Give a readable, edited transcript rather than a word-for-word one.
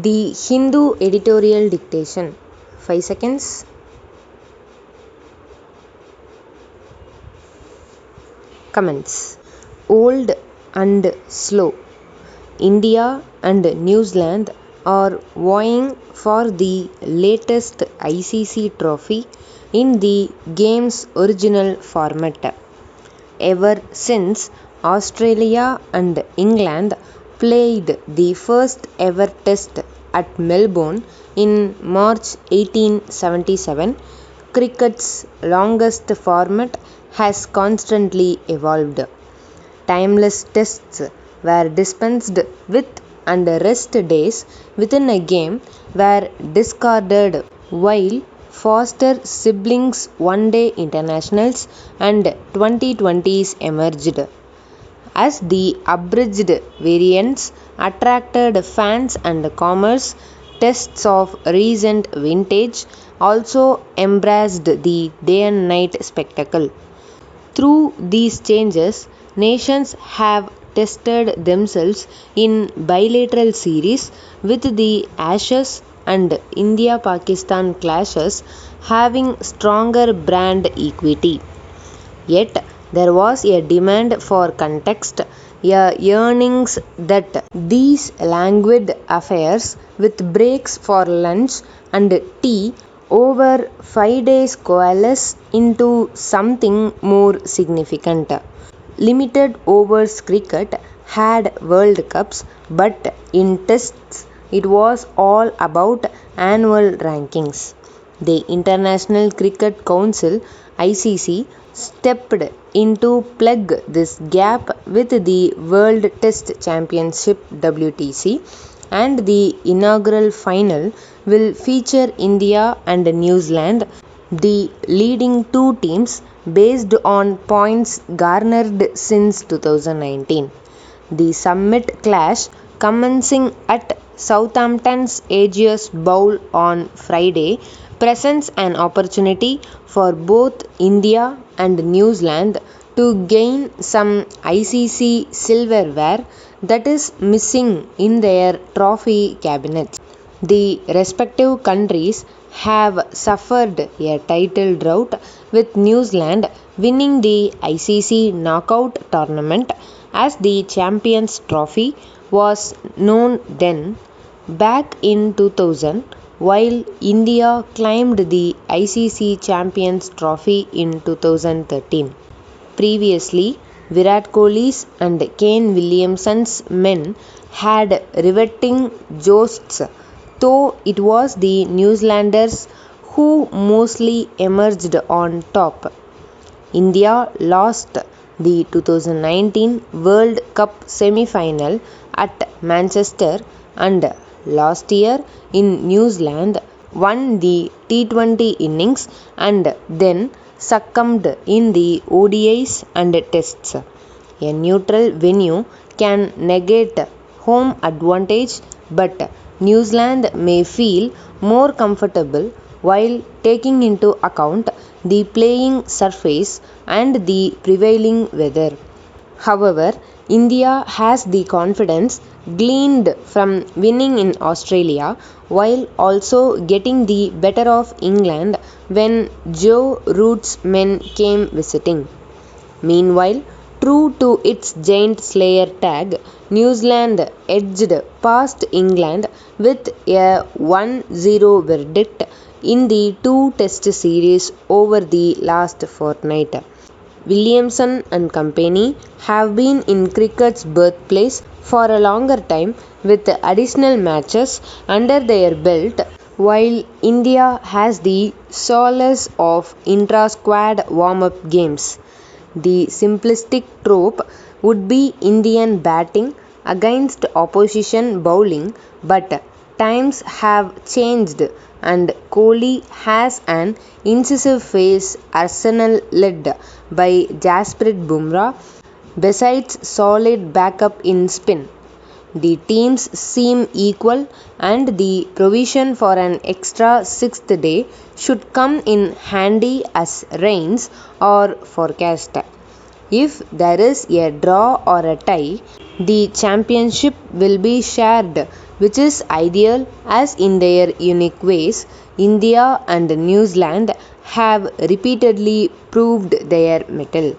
The Hindu Editorial Dictation. 5 seconds. Comments. Old and slow. India and New Zealand are vying for the latest ICC trophy in the game's original format. Ever since Australia and England played the first ever test at Melbourne in March 1877, cricket's longest format has constantly evolved. Timeless tests were dispensed with and rest days within a game were discarded, while faster siblings one-day internationals and 2020s emerged. As the abridged variants attracted fans and commerce, tests of recent vintage also embraced the day and night spectacle. Through these changes, nations have tested themselves in bilateral series, with the Ashes and India-Pakistan clashes having stronger brand equity. Yet, there was a demand for context, a yearnings that these languid affairs, with breaks for lunch and tea over 5 days, coalesce into something more significant. Limited overs cricket had World Cups, but in tests it was all about annual rankings. The International Cricket Council (ICC) stepped in to plug this gap with the World Test Championship (WTC), and the inaugural final will feature India and New Zealand, the leading two teams, based on points garnered since 2019. The summit clash, commencing at Southampton's Ageas Bowl on Friday, presents an opportunity for both India and New Zealand to gain some ICC silverware that is missing in their trophy cabinets. The respective countries have suffered a title drought, with New Zealand winning the ICC knockout tournament as the Champions Trophy was known then. Back in 2000, while India claimed the ICC Champions Trophy in 2013. Previously, Virat Kohli's and Kane Williamson's men had riveting jousts, though it was the New Zealanders who mostly emerged on top. India lost the 2019 World Cup semi-final at Manchester, and last year in New Zealand won the T20 innings and then succumbed in the ODIs and Tests. A neutral venue can negate home advantage, but New Zealand may feel more comfortable while taking into account the playing surface and the prevailing weather. However, India has the confidence gleaned from winning in Australia, while also getting the better of England when Joe Root's men came visiting. Meanwhile, true to its giant slayer tag, New Zealand edged past England with a 1-0 verdict in the two-test series over the last fortnight. Williamson and company have been in cricket's birthplace for a longer time, with additional matches under their belt, while India has the solace of intra-squad warm-up games. The simplistic trope would be Indian batting against opposition bowling, but times have changed and Kohli has an incisive face arsenal led by Jasprit Bumrah, besides solid backup in spin. The teams seem equal, and the provision for an extra sixth day should come in handy as rains are forecast. If there is a draw or a tie, the championship will be shared, which is ideal as in their unique ways, India and New Zealand have repeatedly proved their mettle.